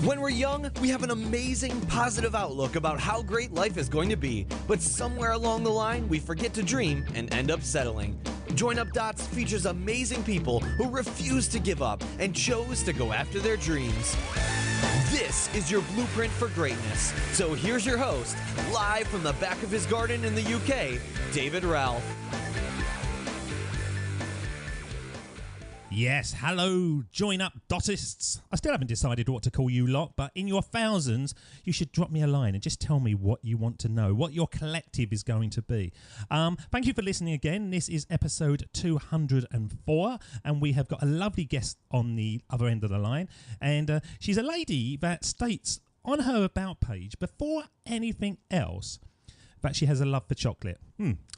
When we're young, we have an amazing, positive outlook about how great life is going to be, but somewhere along the line, we forget to dream and end up settling. Join Up Dots features amazing people who refuse to give up and chose to go after their dreams. This is your blueprint for greatness. So here's your host, live from the back of his garden in the UK, David Ralph. Yes, hello, join up Dotists. I still haven't decided what to call you lot, but in your thousands, you should drop me a line and just tell me what you want to know, what your collective is going to be. Thank you for listening again. This is episode 204, and we have got a lovely guest on the other end of the line, and she's a lady that states on her About page, before anything else, that she has a love for chocolate.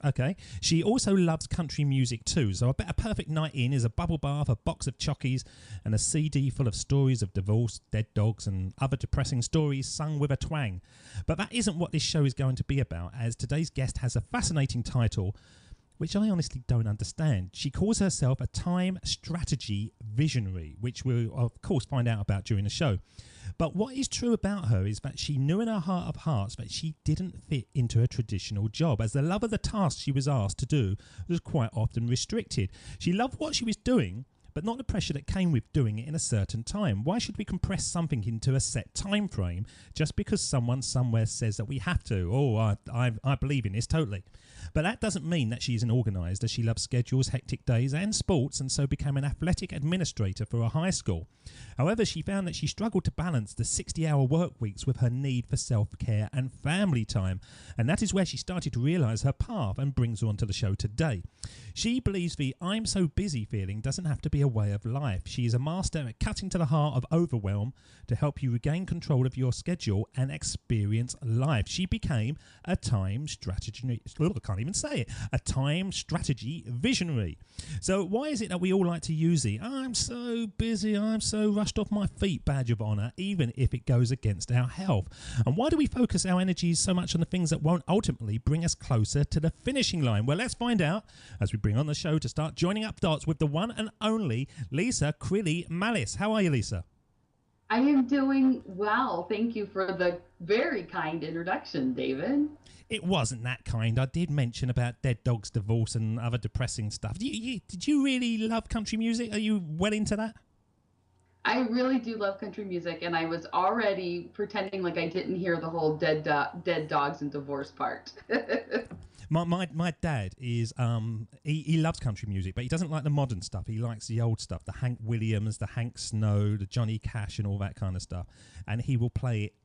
Okay. She also loves country music too, so I bet a perfect night in is a bubble bath, a box of chockies, and a CD full of stories of divorce, dead dogs, and other depressing stories sung with a twang. But that isn't what this show is going to be about, as today's guest has a fascinating title, which I honestly don't understand. She calls herself a time strategy visionary, which we'll, of course, find out about during the show. But what is true about her is that she knew in her heart of hearts that she didn't fit into a traditional job, as the love of the task she was asked to do was quite often restricted. She loved what she was doing, but not the pressure that came with doing it in a certain time. Why should we compress something into a set time frame just because someone somewhere says that we have to? Oh, I believe in this totally. But that doesn't mean that she isn't organised, as she loves schedules, hectic days and sports, and so became an athletic administrator for a high school. However, she found that she struggled to balance the 60-hour work weeks with her need for self-care and family time, and that is where she started to realise her path and brings her onto the show today. She believes the "I'm so busy" feeling doesn't have to be a way of life. She is a master at cutting to the heart of Overwhelm to help you regain control of your schedule and experience life. She became a time strategy, a time strategy visionary. So why is it that we all like to use the "I'm so busy, I'm so rushed off my feet" badge of honour, even if it goes against our health? And why do we focus our energies so much on the things that won't ultimately bring us closer to the finishing line? Well, let's find out as we bring on the show to start joining up dots with the one and only Lisa Crilley Mallis. How are you, Lisa? I am doing well. Thank you for the very kind introduction, David. It wasn't that kind. I did mention about dead dogs, divorce, and other depressing stuff. Did you really love country music? Are you well into that? I really do love country music, and I was already pretending like I didn't hear the whole dead dogs and divorce part. My dad is he loves country music, but he doesn't like the modern stuff. He likes the old stuff, the Hank Williams, the Hank Snow, the Johnny Cash, and all that kind of stuff. And he will play it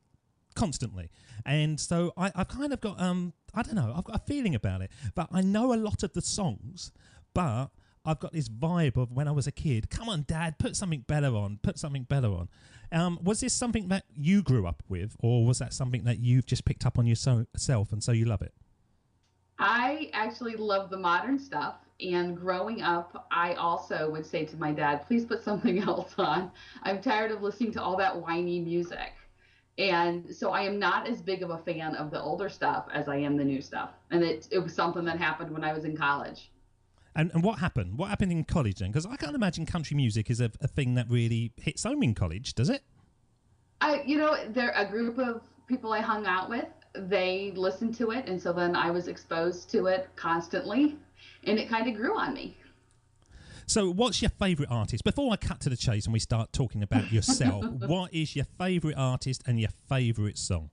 constantly. And so I've kind of got I don't know, I've got a feeling about it. But I know a lot of the songs, but I've got this vibe of when I was a kid. Come on, Dad, put something better on. Put something better on. Was this something that you grew up with, or was that something that you've just picked up on yourself and so you love it? I actually love the modern stuff, and growing up, I also would say to my dad, please put something else on. I'm tired of listening to all that whiny music. And so I am not as big of a fan of the older stuff as I am the new stuff. And it was something that happened when I was in college. And what happened? What happened in college then? Because I can't imagine country music is a thing that really hits home in college, does it? They're a group of people I hung out with. They listened to it, and so then I was exposed to it constantly, and it kind of grew on me. So what's your favourite artist? Before I cut to the chase and we start talking about yourself, what is your favourite artist and your favourite song?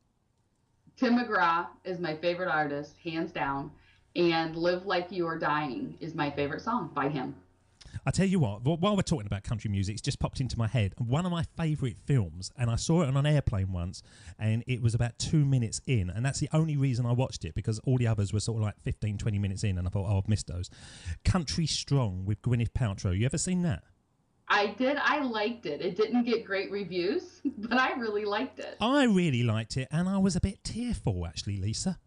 Tim McGraw is my favorite artist, hands down, and Live Like You Are Dying is my favorite song by him. I tell you what, while we're talking about country music, it's just popped into my head. One of my favourite films, and I saw it on an airplane once, and it was about 2 minutes in, and that's the only reason I watched it, because all the others were sort of like 15, 20 minutes in, and I thought, oh, I've missed those. Country Strong with Gwyneth Paltrow. You ever seen that? I did. I liked it. It didn't get great reviews, but I really liked it. I really liked it, and I was a bit tearful, actually, Lisa.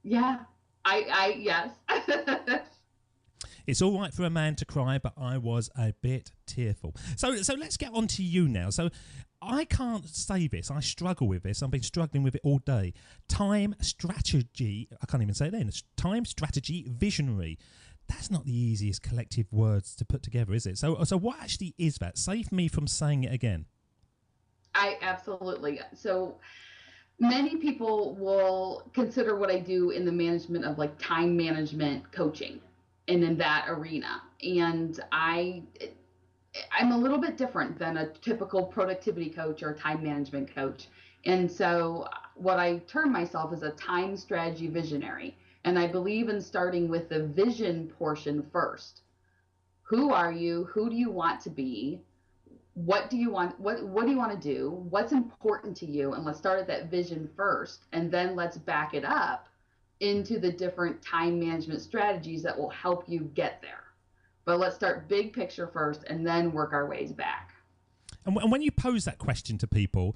Yeah. Yes. It's all right for a man to cry, but I was a bit tearful. So let's get on to you now. So I can't say this. I struggle with this. I've been struggling with it all day. Time strategy. I can't even say it then. Time strategy visionary. That's not the easiest collective words to put together, is it? So what actually is that? Save me from saying it again. I absolutely. So many people will consider what I do in the management of like time management coaching and in that arena. And I'm a little bit different than a typical productivity coach or time management coach. And so what I term myself is a time strategy visionary. And I believe in starting with the vision portion first. Who are you? Who do you want to be? What do you want? What do you want to do? What's important to you? And let's start at that vision first, and then let's back it up into the different time management strategies that will help you get there. But let's start big picture first and then work our ways back. And when you pose that question to people,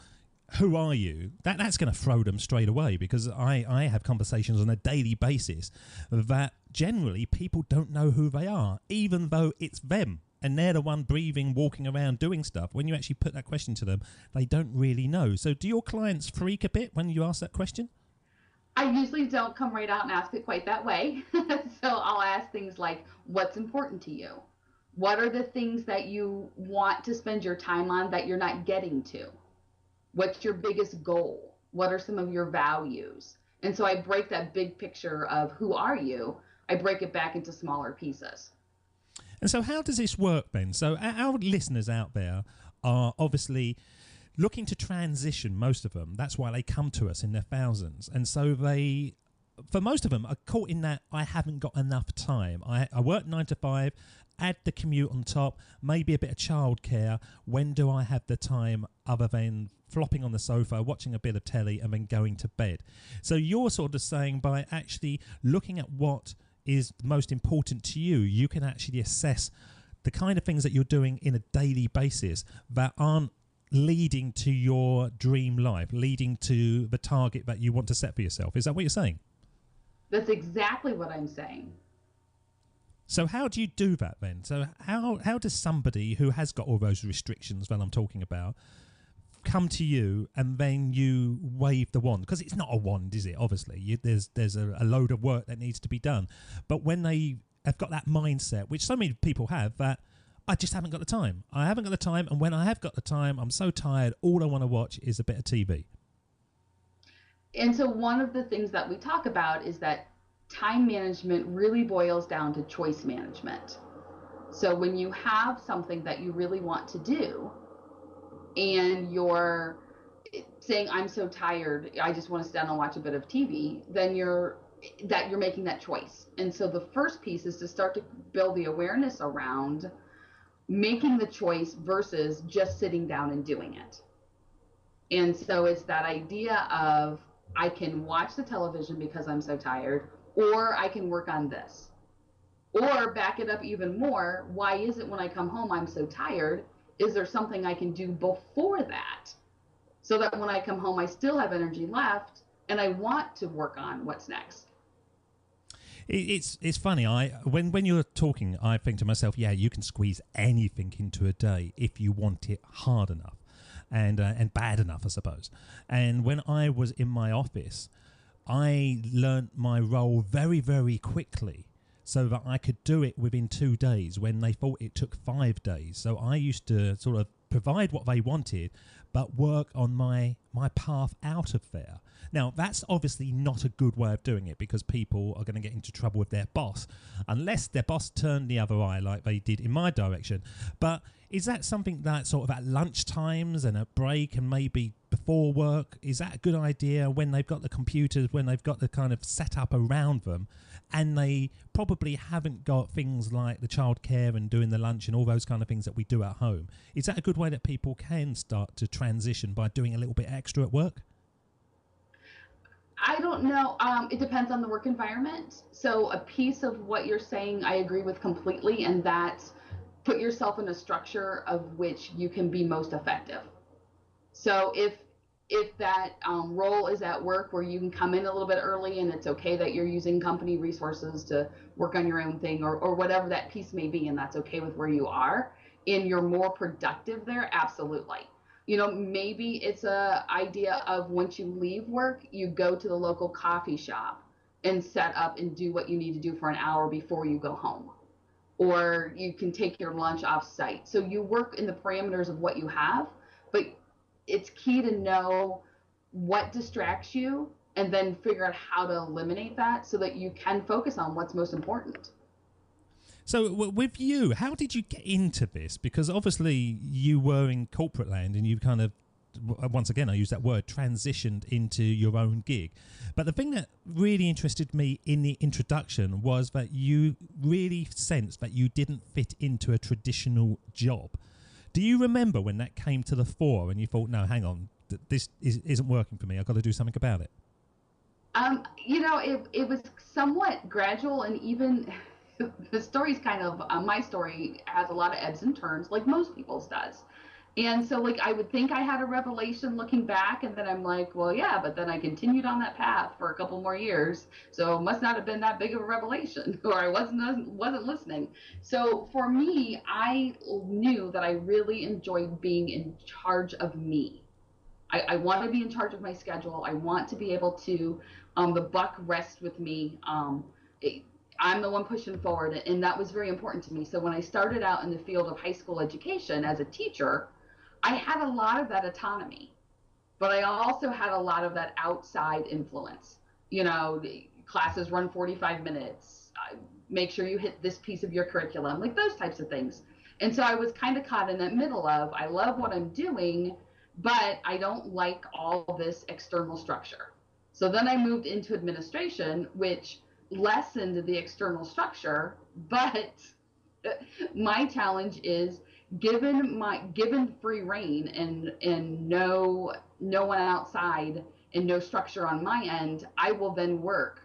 who are you? That's going to throw them straight away, because I have conversations on a daily basis that generally people don't know who they are, even though it's them. And they're the one breathing, walking around, doing stuff. When you actually put that question to them, they don't really know. So do your clients freak a bit when you ask that question? I usually don't come right out and ask it quite that way. So I'll ask things like, what's important to you? What are the things that you want to spend your time on that you're not getting to? What's your biggest goal? What are some of your values? And so I break that big picture of who are you, I break it back into smaller pieces. And so how does this work then? So our listeners out there are obviously looking to transition, most of them. That's why they come to us in their thousands. And so they, for most of them, are caught in that I haven't got enough time. I work 9 to 5, add the commute on top, maybe a bit of childcare. When do I have the time other than flopping on the sofa, watching a bit of telly and then going to bed? So you're sort of saying by actually looking at what is most important to you, you can actually assess the kind of things that you're doing in a daily basis that aren't leading to your dream life, leading to the target that you want to set for yourself. Is that what you're saying? That's exactly what I'm saying. So how do you do that then? So how does somebody who has got all those restrictions that I'm talking about come to you and then you wave the wand? Because it's not a wand, is it? Obviously, there's a load of work that needs to be done. But when they have got that mindset, which so many people have, that I just haven't got the time. I haven't got the time, and when I have got the time, I'm so tired, all I want to watch is a bit of TV. And so one of the things that we talk about is that time management really boils down to choice management. So when you have something that you really want to do, and you're saying, I'm so tired, I just want to sit down and watch a bit of TV, then you're making that choice. And so the first piece is to start to build the awareness around making the choice versus just sitting down and doing it. And so it's that idea of, I can watch the television because I'm so tired, or I can work on this. Or back it up even more, why is it when I come home I'm so tired? Is there something I can do before that so that when I come home I still have energy left and I want to work on what's next? It's funny. When you're talking, I think to myself, yeah, you can squeeze anything into a day if you want it hard enough and bad enough, I suppose. And when I was in my office, I learnt my role very, very quickly, so that I could do it within 2 days when they thought it took 5 days. So I used to sort of provide what they wanted, but work on my path out of there. Now, that's obviously not a good way of doing it, because people are going to get into trouble with their boss, unless their boss turned the other eye like they did in my direction. But is that something that sort of at lunch times and at break and maybe before work, is that a good idea when they've got the computers, when they've got the kind of setup around them, and they probably haven't got things like the childcare and doing the lunch and all those kind of things that we do at home? Is that a good way that people can start to transition by doing a little bit extra at work? I don't know. It depends on the work environment. So a piece of what you're saying I agree with completely, and that's put yourself in a structure of which you can be most effective. So if that role is at work where you can come in a little bit early and it's okay that you're using company resources to work on your own thing, or whatever that piece may be, and that's okay with where you are, and you're more productive there, absolutely. You know, maybe it's a idea of once you leave work, you go to the local coffee shop and set up and do what you need to do for an hour before you go home. Or you can take your lunch off site. So you work in the parameters of what you have, but it's key to know what distracts you and then figure out how to eliminate that so that you can focus on what's most important. So with you, how did you get into this? Because obviously you were in corporate land and you kind of, once again, I use that word, transitioned into your own gig. But the thing that really interested me in the introduction was that you really sensed that you didn't fit into a traditional job. Do you remember when that came to the fore and you thought, no, hang on, this isn't working for me, I've got to do something about it? It was somewhat gradual, and even the story's kind of, my story has a lot of ebbs and turns, like most people's does. And so, like, I would think I had a revelation looking back, and then I'm like, well, yeah, but then I continued on that path for a couple more years, so it must not have been that big of a revelation, or I wasn't listening. So for me, I knew that I really enjoyed being in charge of me. I want to be in charge of my schedule. I want to be able to, the buck rests with me. I'm the one pushing forward, and that was very important to me. So when I started out in the field of high school education as a teacher, I had a lot of that autonomy, but I also had a lot of that outside influence. The classes run 45 minutes, make sure you hit this piece of your curriculum, like those types of things. And so I was kind of caught in that middle of, I love what I'm doing, but I don't like all this external structure. So then I moved into administration, which lessened the external structure, but my challenge is, given free reign and no one outside and no structure on my end, I will then work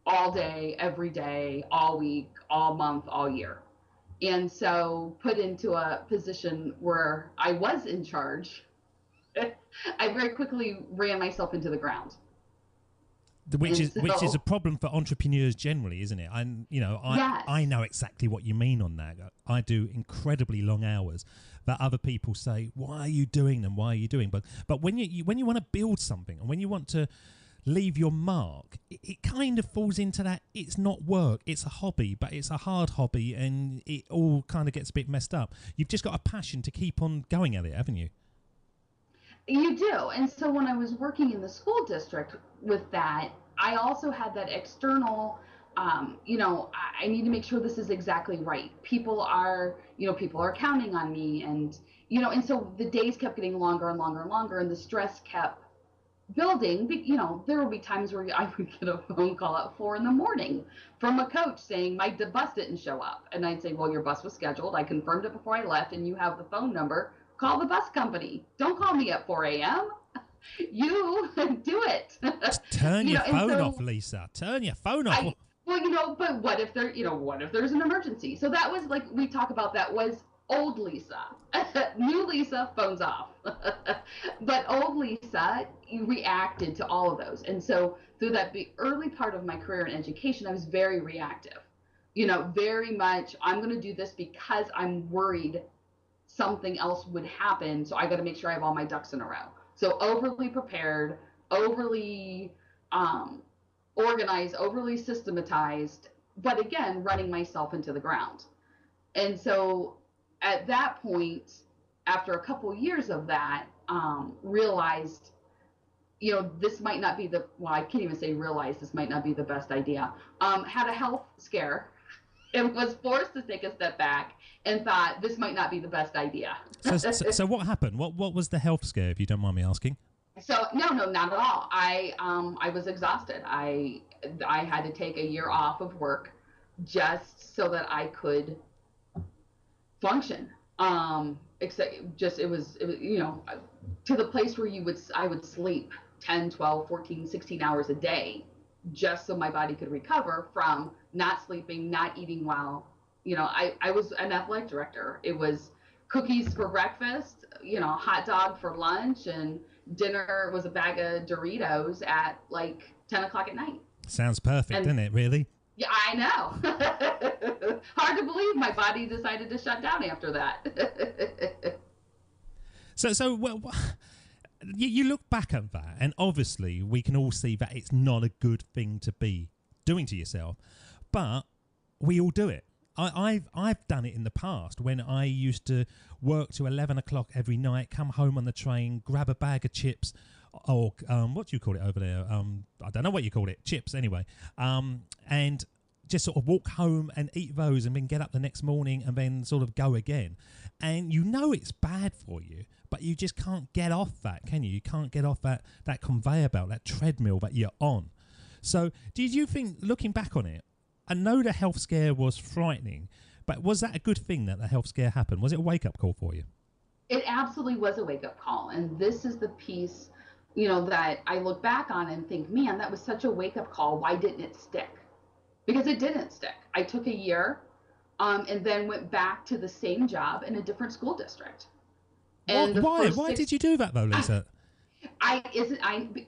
all day, every day, all week, all month, all year. And so put into a position where I was in charge, I very quickly ran myself into the ground. Which is a problem for entrepreneurs generally, isn't it? Yes. I know exactly what you mean on that. I do incredibly long hours that other people say, why are you doing them? Why are you doing? But when you want to build something and when you want to leave your mark, it kind of falls into that. It's not work, it's a hobby, but it's a hard hobby, and it all kind of gets a bit messed up. You've just got a passion to keep on going at it, haven't you? You do. And so when I was working in the school district with that, I also had that external, I need to make sure this is exactly right. People are counting on me, and so the days kept getting longer and longer and longer, and the stress kept building. There would be times where I would get a phone call at 4 a.m. from a coach saying my bus didn't show up. And I'd say, well, your bus was scheduled. I confirmed it before I left, and you have the phone number. Call the bus company. Don't call me at 4 a.m. You do it. Turn your phone off, Lisa. Turn your phone off. But what if there's an emergency? So that was, like, we talk about, that was old Lisa. New Lisa, phones off. But old Lisa reacted to all of those. And so through that early part of my career in education, I was very reactive. Very much, I'm going to do this because I'm worried something else would happen, so I got to make sure I have all my ducks in a row. So overly prepared, overly organized, overly systematized, but again, running myself into the ground. And so at that point, after a couple years of that, realized, this might not be I can't even say realized this might not be the best idea. Had a health scare and was forced to take a step back and thought this might not be the best idea. So what happened? What was the health scare, if you don't mind me asking? So no, not at all. I was exhausted. I had to take a year off of work just so that I could function. Except just it was to the place where I would sleep 10, 12, 14, 16 hours a day just so my body could recover from not sleeping, not eating well. I was an athletic director. It was cookies for breakfast, hot dog for lunch, and dinner was a bag of Doritos at like 10 o'clock at night. Sounds perfect, doesn't it, really? Yeah, I know. Hard to believe my body decided to shut down after that. You look back at that, and obviously we can all see that it's not a good thing to be doing to yourself, but we all do it. I've done it in the past when I used to work to 11 o'clock every night, come home on the train, grab a bag of chips, or what do you call it over there? I don't know what you call it, chips anyway, and just sort of walk home and eat those and then get up the next morning and then sort of go again. And you know it's bad for you, but you just can't get off that, can you? You can't get off that conveyor belt, that treadmill that you're on. So did you think, looking back on it, I know the health scare was frightening, but was that a good thing that the health scare happened? Was it a wake-up call for you? It absolutely was a wake-up call. And this is the piece, that I look back on and think, man, that was such a wake-up call. Why didn't it stick? Because it didn't stick. I took a year and then went back to the same job in a different school district. And why did you do that though, Lisa?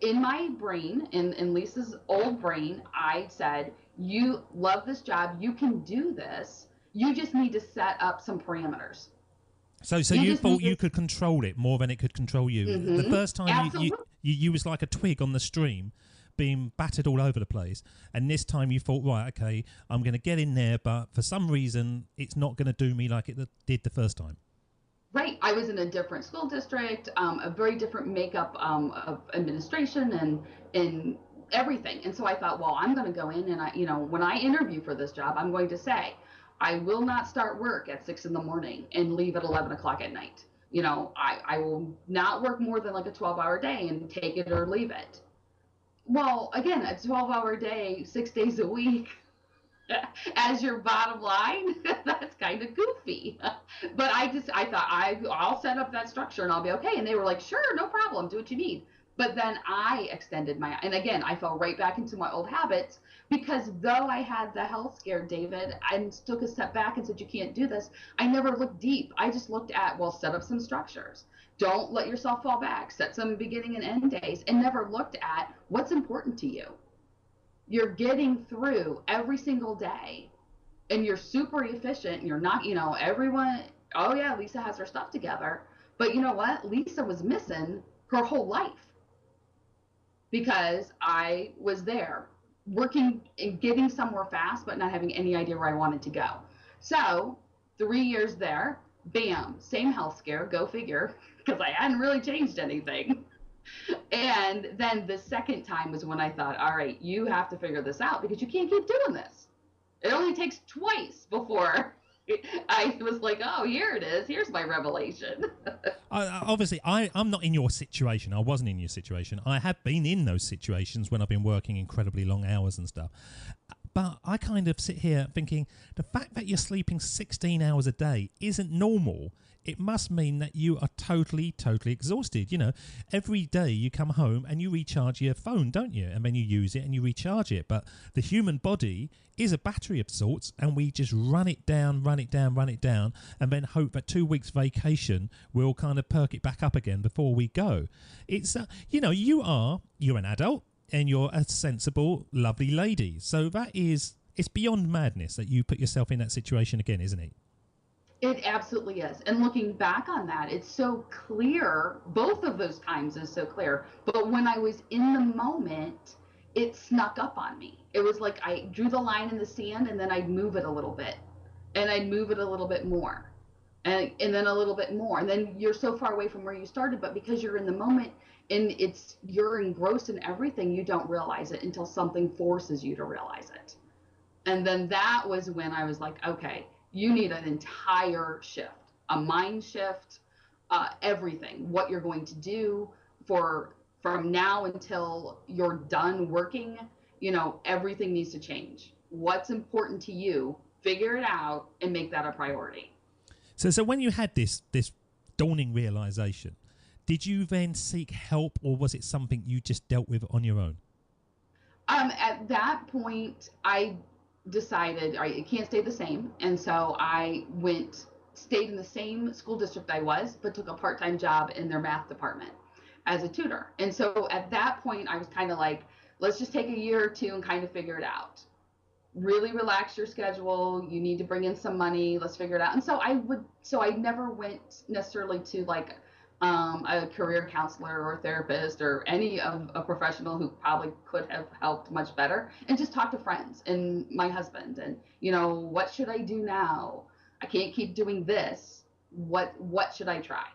In my brain, in Lisa's old brain, I said, you love this job, you can do this, you just need to set up some parameters. So you thought you could control it more than it could control you. Mm-hmm. The first time Absolutely. you was like a twig on the stream, being battered all over the place, and this time you thought, right, okay, I'm going to get in there, but for some reason it's not going to do me like it did the first time. Right. I was in a different school district, a very different makeup of administration and everything. And so I thought, well, I'm going to go in and when I interview for this job, I'm going to say, I will not start work at 6 a.m. and leave at 11 o'clock at night. I will not work more than like a 12-hour day and take it or leave it. Well, again, a 12-hour day, 6 days a week, as your bottom line, that's kind of goofy. But I thought I'll set up that structure and I'll be okay. And they were like, sure, no problem, do what you need. But then I extended and again, I fell right back into my old habits, because though I had the health scare, David, I took a step back and said, you can't do this. I never looked deep. I just looked at, well, set up some structures. Don't let yourself fall back. Set some beginning and end days, and never looked at what's important to you. You're getting through every single day and you're super efficient. You're not, everyone, oh yeah, Lisa has her stuff together. But you know what? Lisa was missing her whole life because I was there working and getting somewhere fast, but not having any idea where I wanted to go. So 3 years there, bam, same health scare, go figure, because I hadn't really changed anything. And then the second time was when I thought, all right, you have to figure this out because you can't keep doing this. It only takes twice before I was like, oh, here it is. Here's my revelation. Obviously, I'm not in your situation. I wasn't in your situation. I have been in those situations when I've been working incredibly long hours and stuff. But I kind of sit here thinking the fact that you're sleeping 16 hours a day isn't normal. It must mean that you are totally exhausted. Every day you come home and you recharge your phone, don't you? And then you use it and you recharge it. But the human body is a battery of sorts, and we just run it down, and then hope that 2 weeks vacation will kind of perk it back up again before we go. It's, you're an adult and you're a sensible, lovely lady. So it's beyond madness that you put yourself in that situation again, isn't it? It absolutely is. And looking back on that, it's so clear. Both of those times is so clear. But when I was in the moment, it snuck up on me. It was like I drew the line in the sand and then I'd move it a little bit. And I'd move it a little bit more. And then a little bit more. And then you're so far away from where you started. But because you're in the moment and you're engrossed in everything, you don't realize it until something forces you to realize it. And then that was when I was like, okay, you need an entire shift, a mind shift, everything, what you're going to do from now until you're done working, everything needs to change. What's important to you, figure it out and make that a priority. So when you had this dawning realization, did you then seek help, or was it something you just dealt with on your own? At that point, I decided it can't stay the same, and so I stayed in the same school district I was, but took a part-time job in their math department as a tutor. And so at that point, I was kind of like, let's just take a year or two and kind of figure it out. Really relax your schedule. You need to bring in some money. Let's figure it out. And so I never went necessarily to like a career counselor or therapist or any of a professional who probably could have helped much better, and just talk to friends and my husband and, what should I do now? I can't keep doing this. What should I try?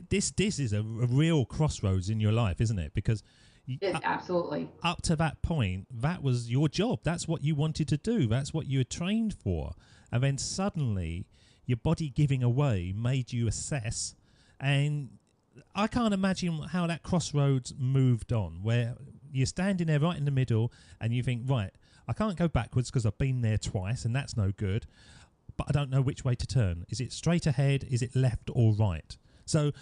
This is a real crossroads in your life, isn't it? Because Absolutely. up to that point, that was your job. That's what you wanted to do. That's what you were trained for. And then suddenly your body giving away made you assess. And I can't imagine how that crossroads moved on, where you're standing there right in the middle and you think, right, I can't go backwards because I've been there twice and that's no good, but I don't know which way to turn. Is it straight ahead? Is it left or right? So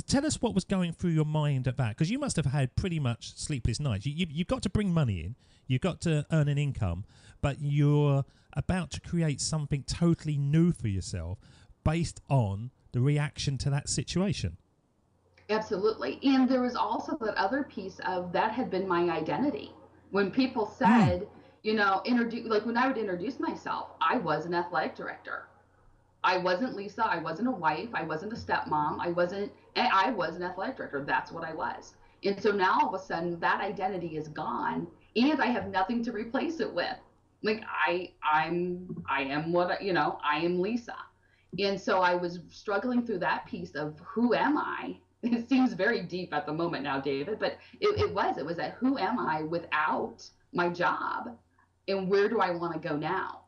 tell us what was going through your mind at that, because you must have had pretty much sleepless nights. You've got to bring money in, you've got to earn an income, but you're about to create something totally new for yourself based on the reaction to that situation. Absolutely. And there was also that other piece of that had been my identity. When people said, like when I would introduce myself, I was an athletic director. I wasn't Lisa. I wasn't a wife. I wasn't a stepmom. I was an athletic director. That's what I was. And so now all of a sudden that identity is gone and I have nothing to replace it with. Like I am what, I am Lisa. And so I was struggling through that piece of who am I? It seems very deep at the moment now, David, but it was that who am I without my job and where do I want to go now?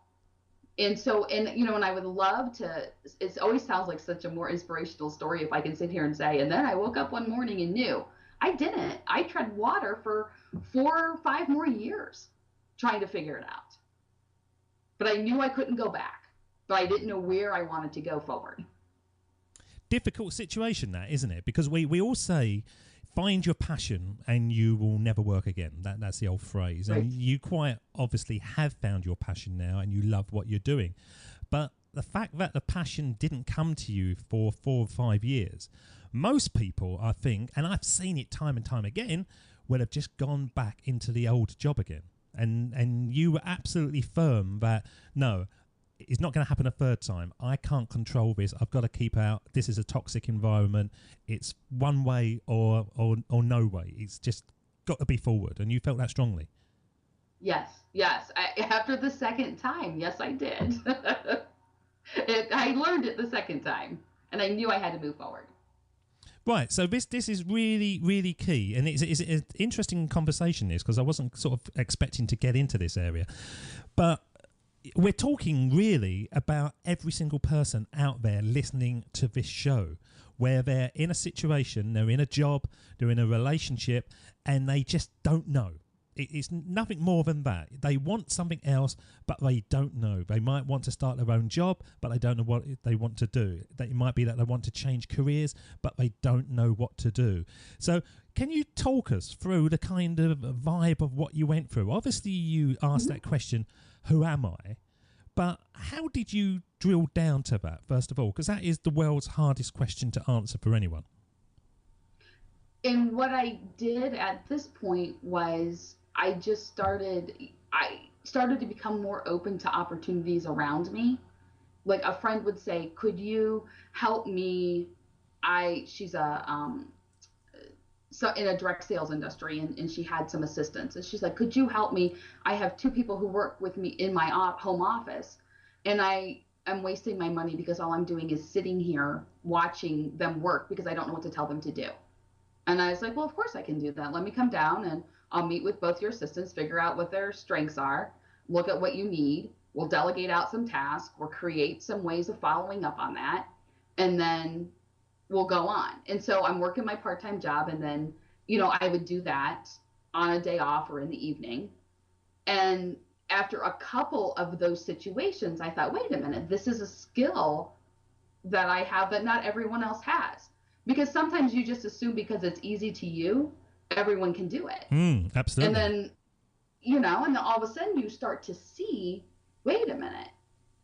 And so, and I would love to, it always sounds like such a more inspirational story if I can sit here and say, and then I woke up one morning and knew. I didn't. I tread water for 4 or 5 more years trying to figure it out. But I knew I couldn't go back, but I didn't know where I wanted to go forward. Difficult situation that, isn't it? Because we all say, find your passion and you will never work again. That's the old phrase. Right. And you quite obviously have found your passion now and you love what you're doing. But the fact that the passion didn't come to you for 4 or 5 years, most people, I think, and I've seen it time and time again, will have just gone back into the old job again. And you were absolutely firm that, no, it's not going to happen a third time. I can't control this. I've got to keep out. This is a toxic environment. It's one way or no way. It's just got to be forward. And you felt that strongly. Yes. After the second time, yes, I did. I learned it the second time, and I knew I had to move forward. Right, so this is really, really key. And it's an interesting conversation, this, because I wasn't sort of expecting to get into this area. But we're talking really about every single person out there listening to this show, where they're in a situation, they're in a job, they're in a relationship, and they just don't know. It's nothing more than that. They want something else, but they don't know. They might want to start their own job, but they don't know what they want to do. It might be that they want to change careers, but they don't know what to do. So can you talk us through the kind of vibe of what you went through? Obviously, you asked that question, who am I? But how did you drill down to that, first of all? Because that is the world's hardest question to answer for anyone. And what I did at this point was I started to become more open to opportunities around me. Like a friend would say, could you help me? She's so in a direct sales industry, and she had some assistants, and she's like, could you help me? I have 2 people who work with me in my home office, and I am wasting my money because all I'm doing is sitting here watching them work because I don't know what to tell them to do. And I was like, well, of course I can do that. Let me come down and I'll meet with both your assistants, figure out what their strengths are, look at what you need. We'll delegate out some tasks or create some ways of following up on that. And then we'll go on. And so I'm working my part-time job, and then, I would do that on a day off or in the evening. And after a couple of those situations, I thought, wait a minute, this is a skill that I have that not everyone else has. Because sometimes you just assume because it's easy to you, everyone can do it. Absolutely. And then, and then all of a sudden you start to see, wait a minute,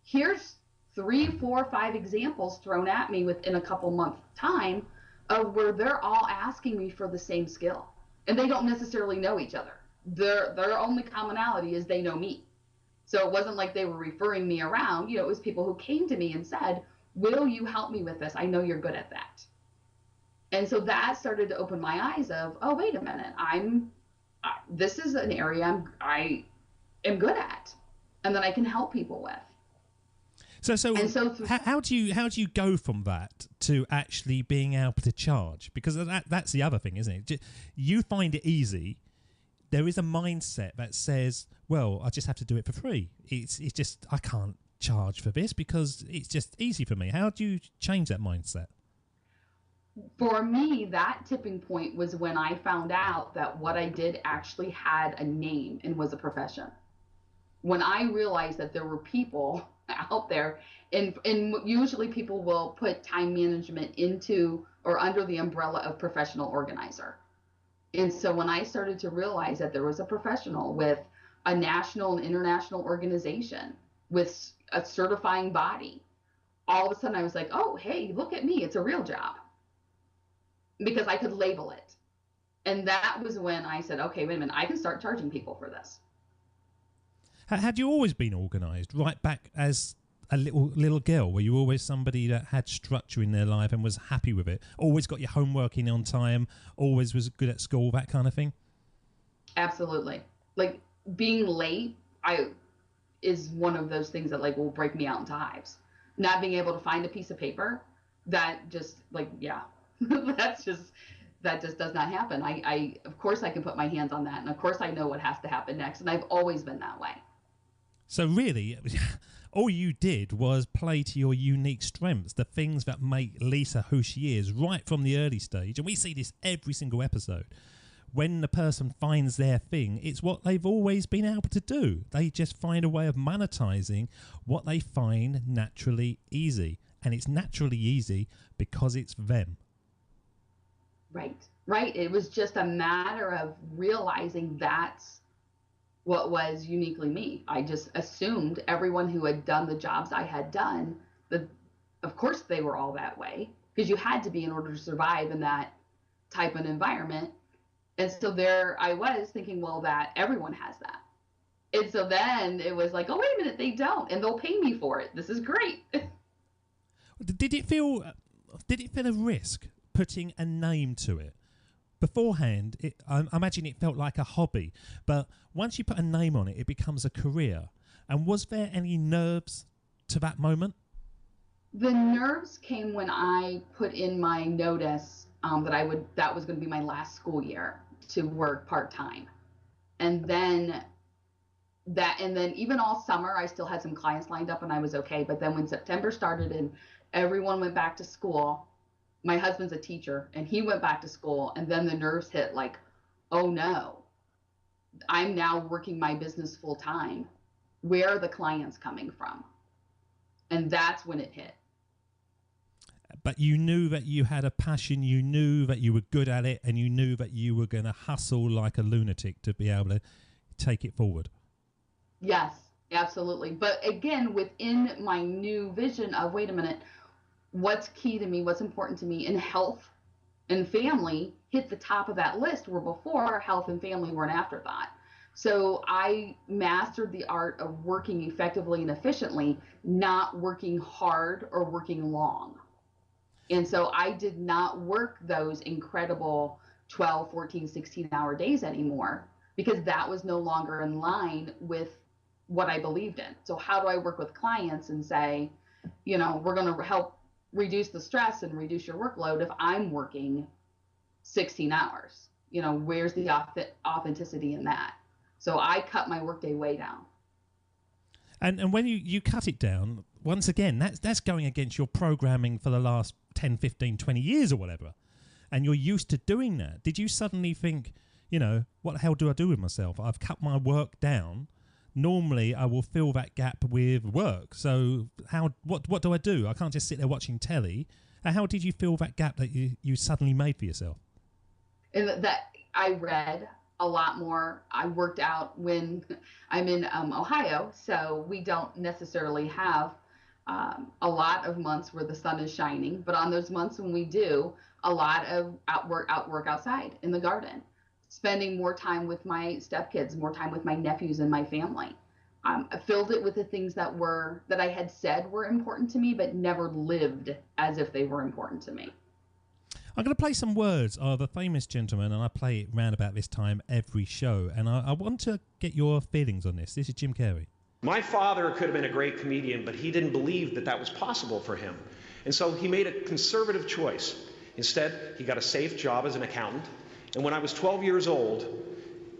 here's 3, 4, 5 examples thrown at me within a couple months time of where they're all asking me for the same skill, and they don't necessarily know each other. Their only commonality is they know me. So it wasn't like they were referring me around. It was people who came to me and said, will you help me with this? I know you're good at that. And so that started to open my eyes of, oh, wait a minute, this is an area I am good at and that I can help people with. How do you go from that to actually being able to charge? Because that's the other thing, isn't it? You find it easy. There is a mindset that says, well, I just have to do it for free. It's just, I can't charge for this because it's just easy for me. How do you change that mindset? For me, that tipping point was when I found out that what I did actually had a name and was a profession. When I realized that there were people out there, and usually people will put time management into or under the umbrella of professional organizer. And so when I started to realize that there was a professional with a national and international organization with a certifying body, all of a sudden I was like, oh, hey, look at me. It's a real job, because I could label it. And that was when I said, okay, wait a minute, I can start charging people for this. Had you always been organised right back as a little girl? Were you always somebody that had structure in their life and was happy with it? Always got your homework in on time? Always was good at school, that kind of thing? Absolutely. Like, being late is one of those things that like will break me out into hives. Not being able to find a piece of paper, that just like, yeah, that just does not happen. I of course I can put my hands on that, and of course I know what has to happen next, and I've always been that way. So really, all you did was play to your unique strengths, the things that make Lisa who she is, right from the early stage. And we see this every single episode. When the person finds their thing, it's what they've always been able to do. They just find a way of monetizing what they find naturally easy. And it's naturally easy because it's them. Right. It was just a matter of realizing that's what was uniquely me. I just assumed everyone who had done the jobs I had done, that of course they were all that way, because you had to be in order to survive in that type of environment. And so there I was thinking, well, that everyone has that. And so then it was like, oh, wait a minute, they don't, and they'll pay me for it. This is great. Did it feel a risk putting a name to it? Beforehand, I imagine it felt like a hobby, but once you put a name on it, it becomes a career. And was there any nerves to that moment? The nerves came when I put in my notice that was going to be my last school year to work part-time. And then even all summer, I still had some clients lined up and I was okay. But then when September started and everyone went back to school, my husband's a teacher and he went back to school, and then the nerves hit like, oh no, I'm now working my business full time. Where are the clients coming from? And that's when it hit. But you knew that you had a passion, you knew that you were good at it, and you knew that you were going to hustle like a lunatic to be able to take it forward. Yes, absolutely. But again, within my new vision of, wait a minute, what's key to me, what's important to me, and health and family hit the top of that list, where before health and family were an afterthought. So I mastered the art of working effectively and efficiently, not working hard or working long. And so I did not work those incredible 12, 14, 16-hour days anymore, because that was no longer in line with what I believed in. So how do I work with clients and say, we're going to help reduce the stress and reduce your workload if I'm working 16 hours? Where's the authenticity in that? So I cut my workday way down. And when you cut it down, once again, that's going against your programming for the last 10, 15, 20 years or whatever. And you're used to doing that. Did you suddenly think, what the hell do I do with myself? I've cut my work down. Normally, I will fill that gap with work. So what do I do? I can't just sit there watching telly. How did you fill that gap that you suddenly made for yourself? And that I read a lot more. I worked out when I'm in Ohio, so we don't necessarily have a lot of months where the sun is shining. But on those months when we do, a lot of work outside in the garden. Spending more time with my stepkids, more time with my nephews and my family. I filled it with the things that I had said were important to me, but never lived as if they were important to me. I'm going to play some words of a famous gentleman, and I play it round about this time every show. And I want to get your feelings on this. This is Jim Carrey. My father could have been a great comedian, but he didn't believe that that was possible for him. And so he made a conservative choice. Instead, he got a safe job as an accountant. And when I was 12 years old,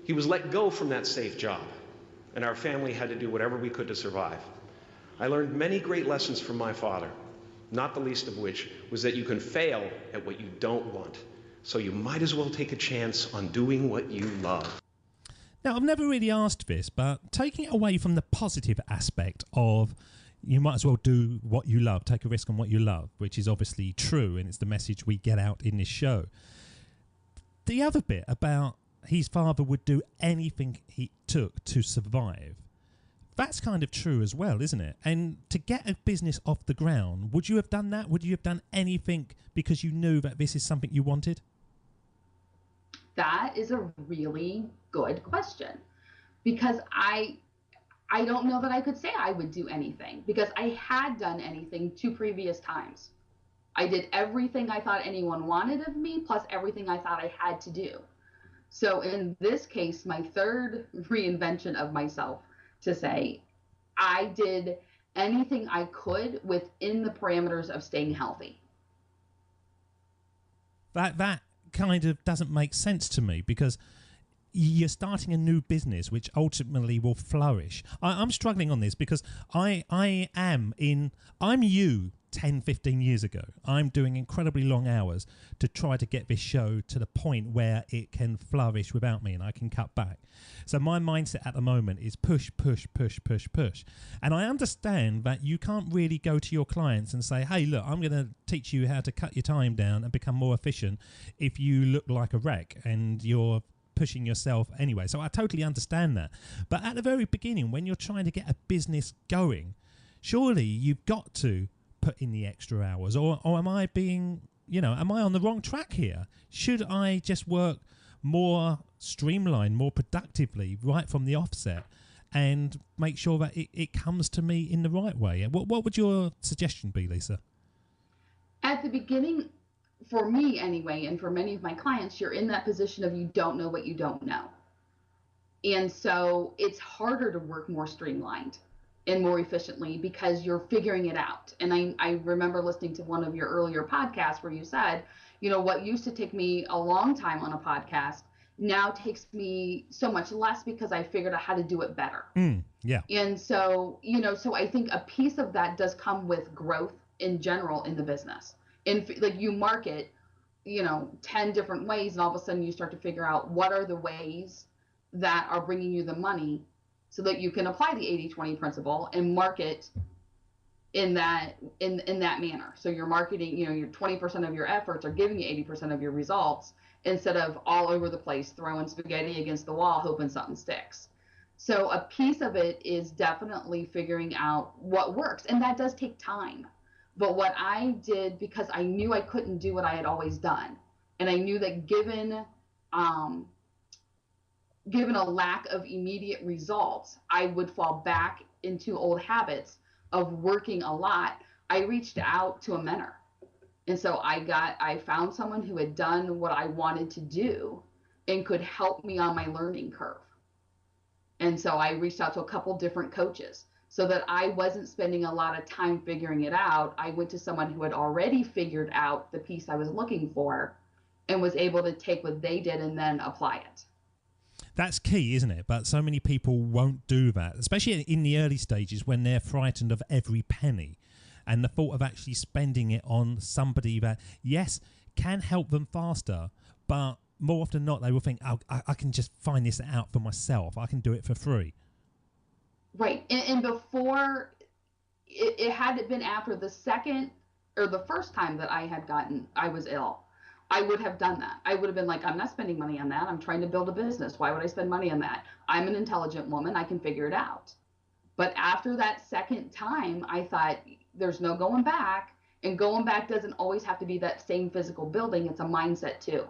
he was let go from that safe job. And our family had to do whatever we could to survive. I learned many great lessons from my father, not the least of which was that you can fail at what you don't want. So you might as well take a chance on doing what you love. Now, I've never really asked this, but taking it away from the positive aspect of you might as well do what you love, take a risk on what you love, which is obviously true, and it's the message we get out in this show. The other bit about his father would do anything he took to survive, that's kind of true as well, isn't it? And to get a business off the ground, would you have done that? Would you have done anything because you knew that this is something you wanted? That is a really good question, because I don't know that I could say I would do anything, because I had done anything 2 previous times. I did everything I thought anyone wanted of me, plus everything I thought I had to do. So in this case, my third reinvention of myself, to say I did anything I could within the parameters of staying healthy. That kind of doesn't make sense to me, because you're starting a new business which ultimately will flourish. I'm struggling on this because I'm you 10, 15 years ago. I'm doing incredibly long hours to try to get this show to the point where it can flourish without me and I can cut back. So my mindset at the moment is push, push, push, push, push. And I understand that you can't really go to your clients and say, hey, look, I'm going to teach you how to cut your time down and become more efficient if you look like a wreck and you're pushing yourself anyway. So I totally understand that. But at the very beginning, when you're trying to get a business going, surely you've got to put in the extra hours, or am I being, am I on the wrong track here? Should I just work more streamlined, more productively right from the offset and make sure that it comes to me in the right way? What would your suggestion be, Lisa? At the beginning, for me anyway, and for many of my clients, you're in that position of you don't know what you don't know. And so it's harder to work more streamlined and more efficiently because you're figuring it out. And I remember listening to one of your earlier podcasts where you said, what used to take me a long time on a podcast now takes me so much less because I figured out how to do it better. Yeah. And so, so I think a piece of that does come with growth in general in the business. And like you market, 10 different ways, and all of a sudden you start to figure out what are the ways that are bringing you the money so that you can apply the 80-20 principle and market in that manner. So you're marketing, your 20% of your efforts are giving you 80% of your results instead of all over the place throwing spaghetti against the wall hoping something sticks. So a piece of it is definitely figuring out what works, and that does take time. But what I did, because I knew I couldn't do what I had always done, and I knew that given a lack of immediate results, I would fall back into old habits of working a lot, I reached out to a mentor. And so I found someone who had done what I wanted to do and could help me on my learning curve. And so I reached out to a couple different coaches so that I wasn't spending a lot of time figuring it out. I went to someone who had already figured out the piece I was looking for and was able to take what they did and then apply it. That's key, isn't it? But so many people won't do that, especially in the early stages when they're frightened of every penny. And the thought of actually spending it on somebody that, yes, can help them faster, but more often than not, they will think, oh, I can just find this out for myself. I can do it for free. Right. And before, it had been after the second or the first time that I was ill, I would have done that. I would have been like, I'm not spending money on that. I'm trying to build a business. Why would I spend money on that? I'm an intelligent woman. I can figure it out. But after that second time, I thought there's no going back. And going back doesn't always have to be that same physical building. It's a mindset too.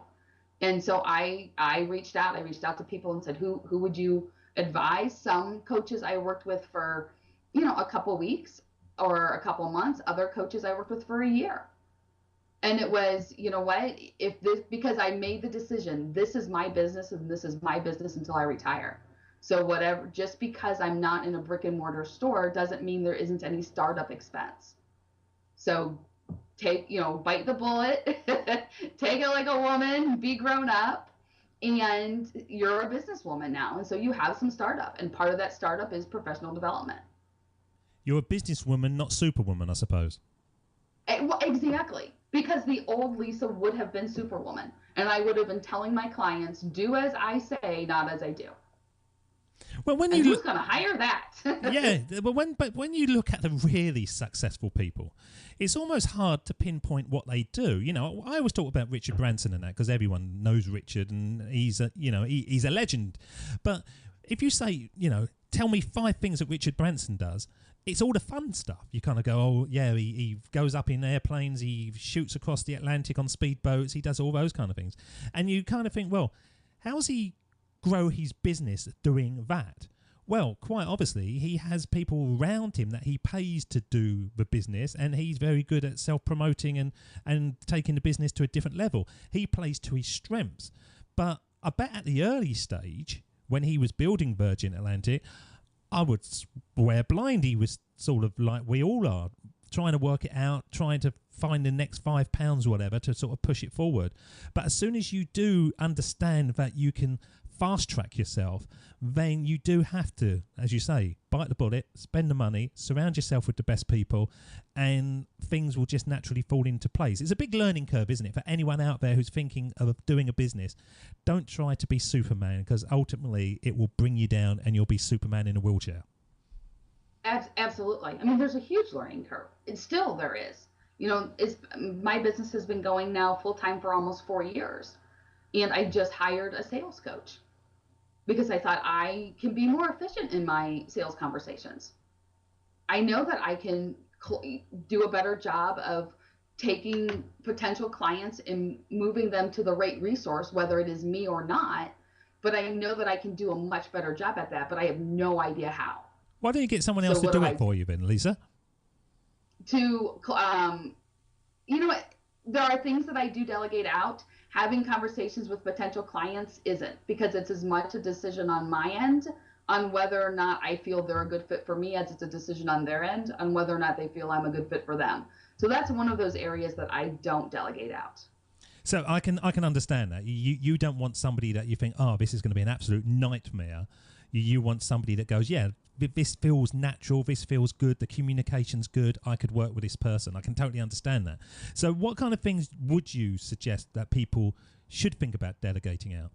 And so I reached out. I reached out to people and said, who would you advise? Some coaches I worked with for, a couple weeks or a couple months. Other coaches I worked with for a year. And it was, you know what, if this, because I made the decision, this is my business and this is my business until I retire. So whatever, just because I'm not in a brick and mortar store doesn't mean there isn't any startup expense. So take, bite the bullet, take it like a woman, be grown up, and you're a businesswoman now. And so you have some startup, and part of that startup is professional development. You're a businesswoman, not superwoman, I suppose. Well, exactly. Because the old Lisa would have been superwoman. And I would have been telling my clients, do as I say, not as I do. Well, when and you who's going to hire that? Yeah, but when you look at the really successful people, it's almost hard to pinpoint what they do. I always talk about Richard Branson and that because everyone knows Richard and he's a legend. But if you say, tell me 5 things that Richard Branson does, it's all the fun stuff. You kind of go, oh, yeah, he goes up in airplanes, he shoots across the Atlantic on speedboats, he does all those kind of things. And you kind of think, well, how's he grow his business doing that? Well, quite obviously, he has people around him that he pays to do the business, and he's very good at self-promoting and taking the business to a different level. He plays to his strengths. But I bet at the early stage, when he was building Virgin Atlantic, I would swear blind he was sort of like we all are, trying to work it out, trying to find the next £5 or whatever to sort of push it forward. But as soon as you do understand that you can fast track yourself, then you do have to, as you say, bite the bullet, spend the money, surround yourself with the best people, and things will just naturally fall into place. It's a big learning curve, isn't it, for anyone out there who's thinking of doing a business. Don't try to be Superman, because ultimately it will bring you down and you'll be Superman in a wheelchair. Absolutely. I mean, there's a huge learning curve. And still there is. My business has been going now full-time for almost 4 years. And I just hired a sales coach because I thought I can be more efficient in my sales conversations. I know that I can do a better job of taking potential clients and moving them to the right resource, whether it is me or not. But I know that I can do a much better job at that, but I have no idea how. Why don't you get someone else to do it for you then, Lisa? You know what? There are things that I do delegate out. Having conversations with potential clients isn't, because it's as much a decision on my end on whether or not I feel they're a good fit for me as it's a decision on their end on whether or not they feel I'm a good fit for them. So that's one of those areas that I don't delegate out. So I can understand that. You don't want somebody that you think, oh, this is going to be an absolute nightmare. You want somebody that goes, yeah, this feels natural, this feels good, the communication's good, I could work with this person. I can totally understand that. So what kind of things would you suggest that people should think about delegating out?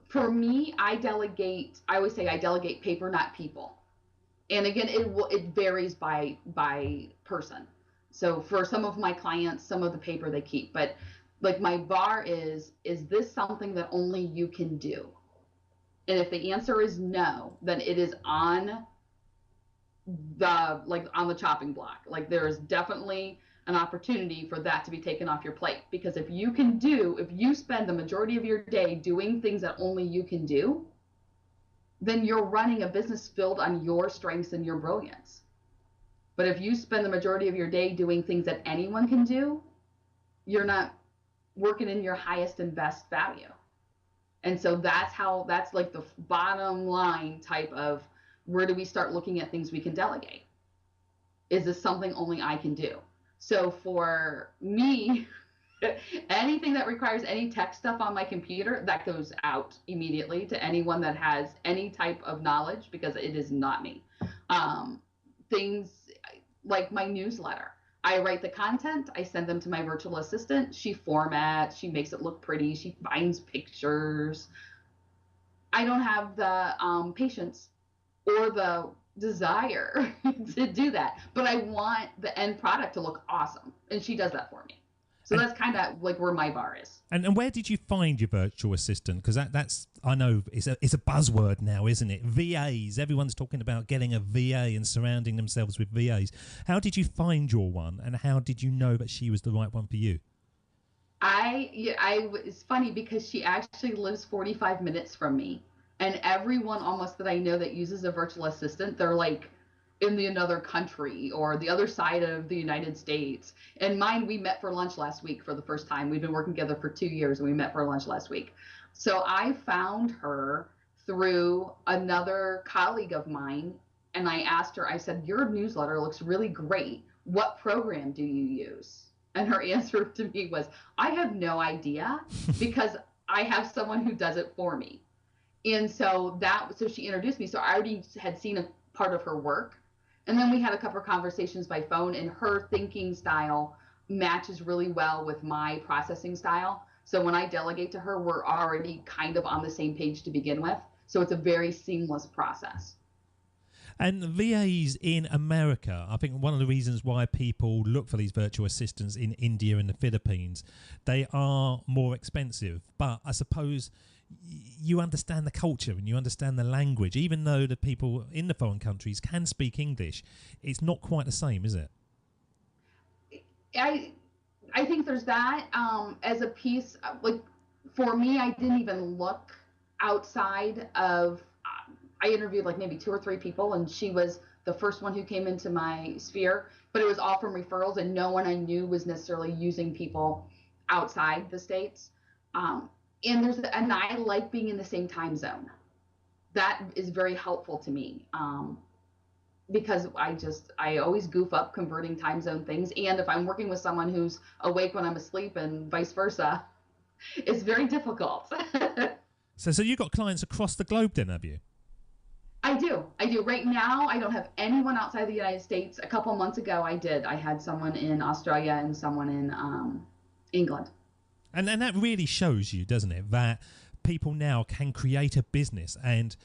For me, I always say I delegate paper, not people. And again, it varies by person. So for some of my clients, some of the paper they keep, but like my bar is this something that only you can do? And if the answer is no, then it is on the chopping block. Like there is definitely an opportunity for that to be taken off your plate. Because if you spend the majority of your day doing things that only you can do, then you're running a business filled on your strengths and your brilliance. But if you spend the majority of your day doing things that anyone can do, you're not working in your highest and best value. And so that's like the bottom line type of where do we start looking at things we can delegate? Is this something only I can do? So for me, anything that requires any tech stuff on my computer, that goes out immediately to anyone that has any type of knowledge, because it is not me. Things like my newsletter. I write the content, I send them to my virtual assistant, she formats, she makes it look pretty, she finds pictures. I don't have the patience or the desire to do that, but I want the end product to look awesome, and she does that for me. So that's kind of like where my bar is. And where did you find your virtual assistant? Because that's I know it's a buzzword now, isn't it? VAs. Everyone's talking about getting a VA and surrounding themselves with VAs. How did you find your one, and how did you know that she was the right one for you? It's funny because she actually lives 45 minutes from me, and everyone almost that I know that uses a virtual assistant, they're like, in the another country or the other side of the United States. And mine, we met for lunch last week for the first time. We've been working together for 2 years and we met for lunch last week. So I found her through another colleague of mine. And I asked her, I said, your newsletter looks really great. What program do you use? And her answer to me was, I have no idea because I have someone who does it for me. And so she introduced me. So I already had seen a part of her work. And then we had a couple of conversations by phone, and her thinking style matches really well with my processing style. So when I delegate to her, we're already kind of on the same page to begin with. So it's a very seamless process. And VAs in America, I think one of the reasons why people look for these virtual assistants in India and the Philippines, they are more expensive. But I suppose you understand the culture and you understand the language. Even though the people in the foreign countries can speak English, it's not quite the same, is it? I think there's that as a piece. Like for me, I didn't even look outside of. I interviewed like maybe 2 or 3 people, and she was the first one who came into my sphere. But it was all from referrals, and no one I knew was necessarily using people outside the States. And I like being in the same time zone. That is very helpful to me because I always goof up converting time zone things. And if I'm working with someone who's awake when I'm asleep and vice versa, it's very difficult. So you've got clients across the globe then, have you? I do. Right now, I don't have anyone outside the United States. A couple months ago, I did. I had someone in Australia and someone in England. And that really shows you, doesn't it, that people now can create a business, and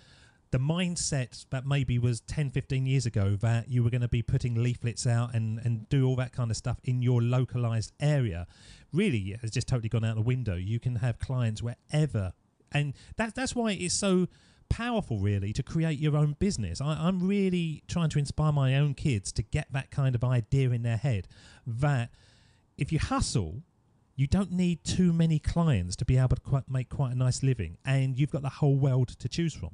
the mindset that maybe was 10, 15 years ago that you were going to be putting leaflets out and do all that kind of stuff in your localized area really has just totally gone out the window. You can have clients wherever. And that's why it's so powerful, really, to create your own business. I'm really trying to inspire my own kids to get that kind of idea in their head that if you hustle, you don't need too many clients to be able to make quite a nice living, and you've got the whole world to choose from.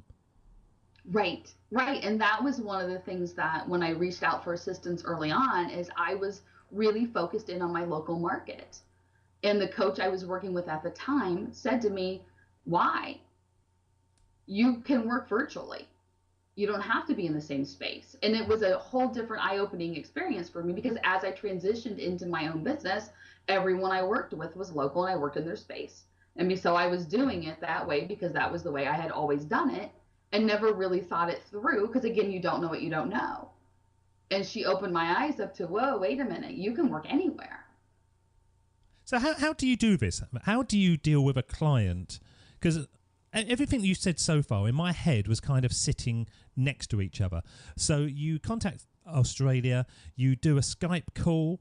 Right. And that was one of the things that when I reached out for assistance early on is I was really focused in on my local market. And the coach I was working with at the time said to me, why? You can work virtually. You don't have to be in the same space. And it was a whole different eye-opening experience for me because as I transitioned into my own business, everyone I worked with was local and I worked in their space. And so I was doing it that way because that was the way I had always done it and never really thought it through because, again, you don't know what you don't know. And she opened my eyes up to, whoa, wait a minute, you can work anywhere. So how do you do this? How do you deal with a client? Because everything you said so far in my head was kind of sitting next to each other. So you contact Australia, you do a Skype call.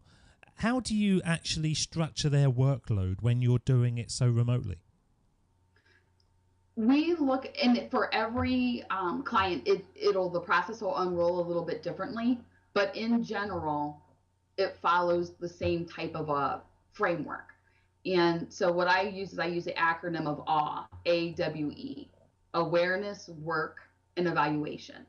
How do you actually structure their workload when you're doing it so remotely? We look, and for every client, the process will unroll a little bit differently, but in general, it follows the same type of a framework. And so what I use is I use the acronym of AWE, awareness, work, and evaluation.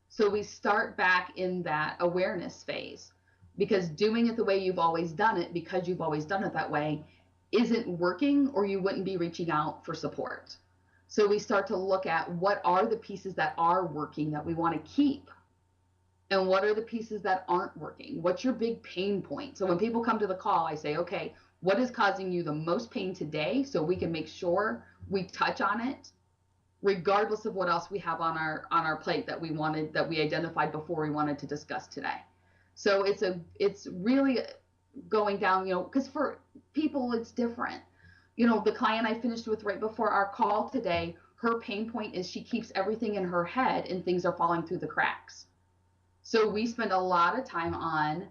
So we start back in that awareness phase because doing it the way you've always done it, because you've always done it that way, isn't working or you wouldn't be reaching out for support. So we start to look at what are the pieces that are working that we want to keep and what are the pieces that aren't working? What's your big pain point? So when people come to the call, I say, okay, what is causing you the most pain today so we can make sure we touch on it regardless of what else we have on our plate that we identified before we wanted to discuss today. So it's really going down, because for people it's different. The client I finished with right before our call today, her pain point is she keeps everything in her head and things are falling through the cracks. So we spend a lot of time on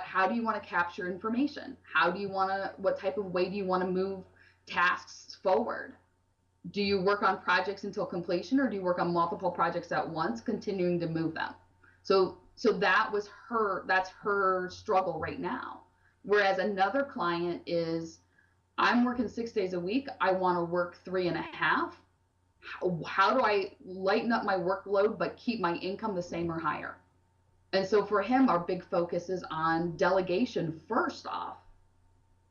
how do you want to capture information? What type of way do you want to move tasks forward? Do you work on projects until completion or do you work on multiple projects at once, continuing to move them? So that's her struggle right now. Whereas another client is, I'm working 6 days a week. I want to work 3.5. How do I lighten up my workload but keep my income the same or higher? And so for him, our big focus is on delegation first off,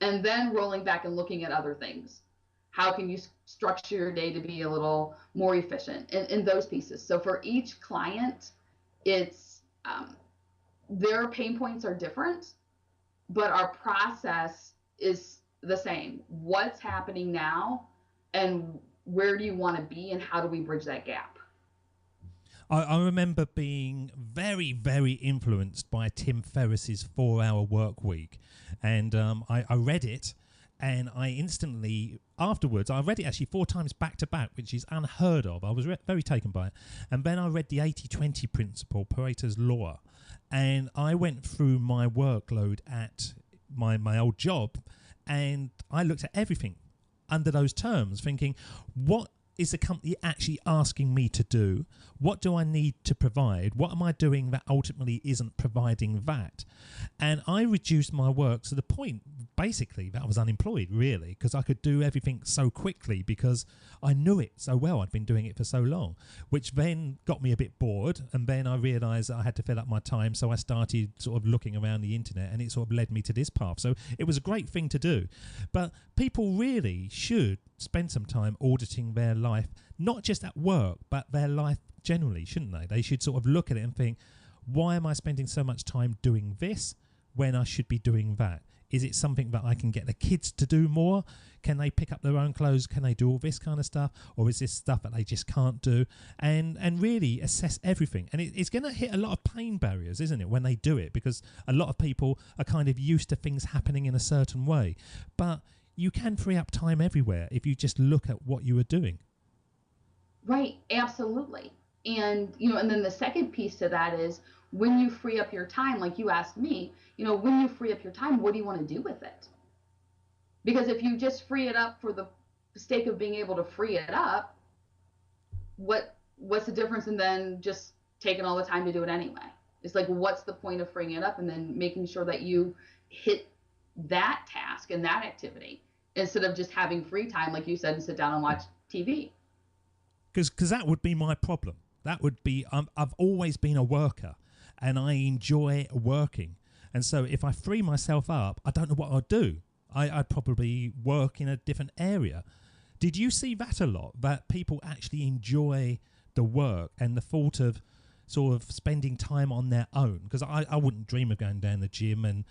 and then rolling back and looking at other things. How can you structure your day to be a little more efficient in those pieces? So for each client, it's their pain points are different, but our process is the same. What's happening now, and where do you want to be, and how do we bridge that gap? I remember being very, very influenced by Tim Ferriss's 4-Hour Work Week. And I read it, and I instantly, afterwards, I read it actually 4 times back to back, which is unheard of. I was very taken by it. And then I read the 80-20 principle, Pareto's law. And I went through my workload at my old job, and I looked at everything under those terms, thinking, what is the company actually asking me to do? What do I need to provide? What am I doing that ultimately isn't providing that? And I reduced my work to the point, basically, that I was unemployed, really, because I could do everything so quickly because I knew it so well. I'd been doing it for so long, which then got me a bit bored. And then I realised that I had to fill up my time. So I started sort of looking around the internet, and it sort of led me to this path. So it was a great thing to do. But people really should spend some time auditing their life, not just at work, but their life generally, shouldn't they? They should sort of look at it and think, why am I spending so much time doing this when I should be doing that? Is it something that I can get the kids to do more? Can they pick up their own clothes? Can they do all this kind of stuff? Or is this stuff that they just can't do? And really assess everything. And it's going to hit a lot of pain barriers, isn't it, when they do it? Because a lot of people are kind of used to things happening in a certain way. But you can free up time everywhere if you just look at what you are doing. Right, absolutely. And, and then the second piece to that is when you free up your time, like you asked me, when you free up your time, what do you want to do with it? Because if you just free it up for the sake of being able to free it up, what's the difference in then just taking all the time to do it anyway? It's like, what's the point of freeing it up and then making sure that you hit that task and that activity instead of just having free time, like you said, and sit down and watch TV? Because that would be my problem. That would be, I've always been a worker and I enjoy working. And so if I free myself up, I don't know what I'd do. I'd probably work in a different area. Did you see that a lot, that people actually enjoy the work and the thought of sort of spending time on their own? Because I wouldn't dream of going down the gym, and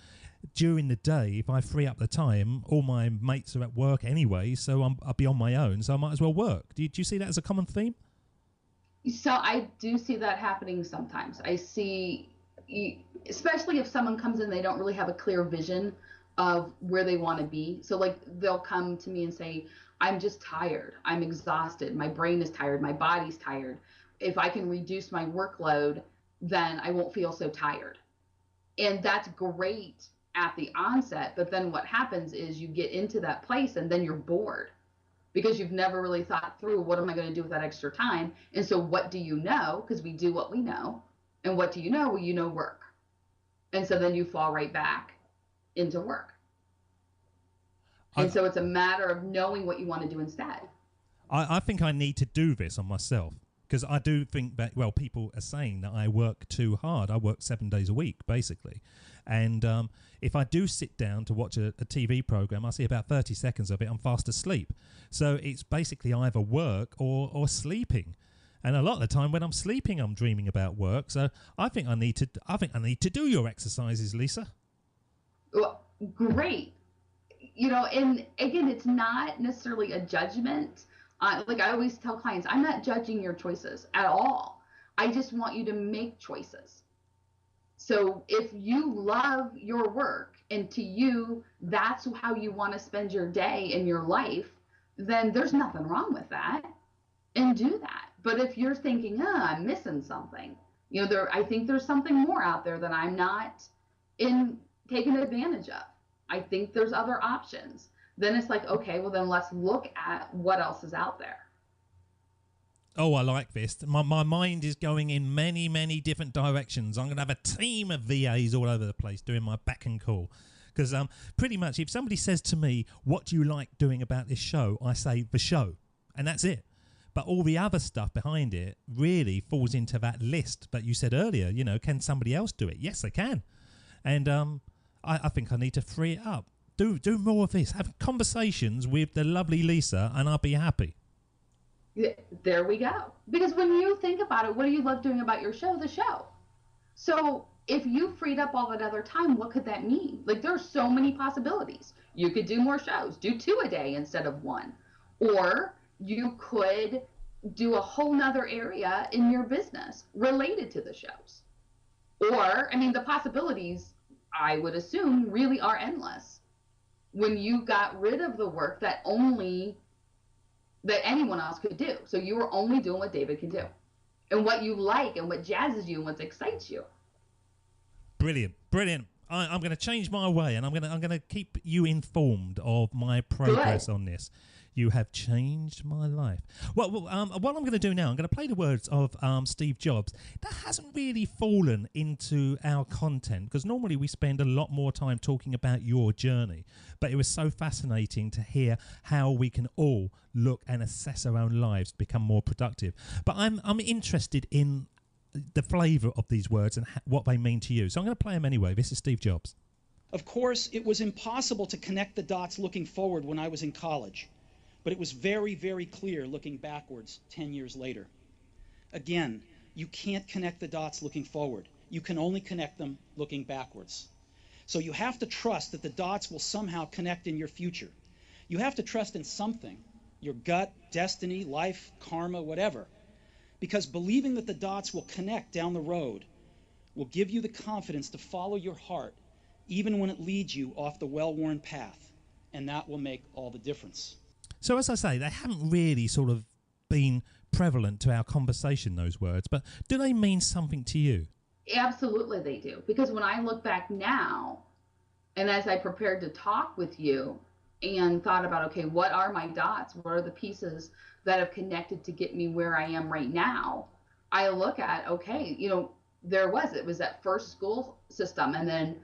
during the day, if I free up the time, all my mates are at work anyway, so I'll be on my own, so I might as well work. Do you see that as a common theme? So I do see that happening sometimes. I see, especially if someone comes in, they don't really have a clear vision of where they want to be. So like they'll come to me and say, I'm just tired. I'm exhausted. My brain is tired. My body's tired. If I can reduce my workload, then I won't feel so tired. And that's great at the onset. But then what happens is you get into that place and then you're bored because you've never really thought through, what am I going to do with that extra time? And so what do you know? Because we do what we know. And what do you know? Well, you know work. And so then you fall right back into work. And so it's a matter of knowing what you want to do instead. I think I need to do this on myself, because I do think that, well, people are saying that I work too hard. I work 7 days a week, basically. And if I do sit down to watch a TV program, I see about 30 seconds of it, I'm fast asleep. So it's basically either work or sleeping. And a lot of the time when I'm sleeping, I'm dreaming about work. So I think I need to do your exercises, Lisa. Well, great. And again, it's not necessarily a judgment. Like I always tell clients, I'm not judging your choices at all. I just want you to make choices. So if you love your work and to you, that's how you want to spend your day and your life, then there's nothing wrong with that, and do that. But if you're thinking, I'm missing something, I think there's something more out there that I'm not taking advantage of. I think there's other options. Then it's like, okay, well then let's look at what else is out there. Oh, I like this. My mind is going in many, many different directions. I'm going to have a team of VAs all over the place doing my beck and call. Because pretty much if somebody says to me, what do you like doing about this show? I say, the show. And that's it. but all the other stuff behind it really falls into that list that you said earlier. You know, can somebody else do it? Yes, they can. And I think I need to free it up. Do more of this. Have conversations with the lovely Lisa, and I'll be happy. There we go. Because when you think about it, what do you love doing about your show? The show. So if you freed up all that other time, what could that mean? Like, there are so many possibilities. You could do more shows, do 2 a day instead of 1. Or you could do a whole nother area in your business related to the shows. Or, I mean, the possibilities, I would assume, really are endless. When you got rid of the work that anyone else could do. So you were only doing what David can do. And what you like and what jazzes you and what excites you. Brilliant. I'm going to change my way, and I'm going to keep you informed of my progress on this. You have changed my life. Well, what I'm going to do now, I'm going to play the words of Steve Jobs. That hasn't really fallen into our content, because normally we spend a lot more time talking about your journey. But it was so fascinating to hear how we can all look and assess our own lives to become more productive. But I'm interested in the flavour of these words and what they mean to you. So I'm going to play them anyway. This is Steve Jobs. Of course, it was impossible to connect the dots looking forward when I was in college, but it was very, very clear looking backwards 10 years later. Again, you can't connect the dots looking forward. You can only connect them looking backwards. So you have to trust that the dots will somehow connect in your future. You have to trust in something, your gut, destiny, life, karma, whatever. Because believing that the dots will connect down the road will give you the confidence to follow your heart, even when it leads you off the well-worn path. And that will make all the difference. So as I say, they haven't really sort of been prevalent to our conversation, those words, but do they mean something to you? Absolutely they do. Because when I look back now, and as I prepared to talk with you and thought about, okay, what are my dots? What are the pieces that have connected to get me where I am right now? I look at, okay, you know, it was that first school system, and then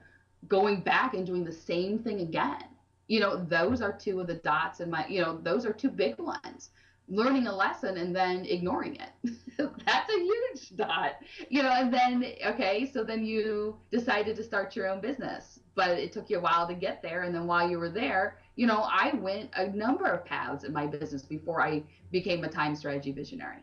going back and doing the same thing again. You know, those are 2 of the dots in my, you know, those are 2 big ones. Learning a lesson and then ignoring it. That's a huge dot. You know, and then, okay, so then you decided to start your own business, but it took you a while to get there. And then while you were there, you know, I went a number of paths in my business before I became a time strategy visionary.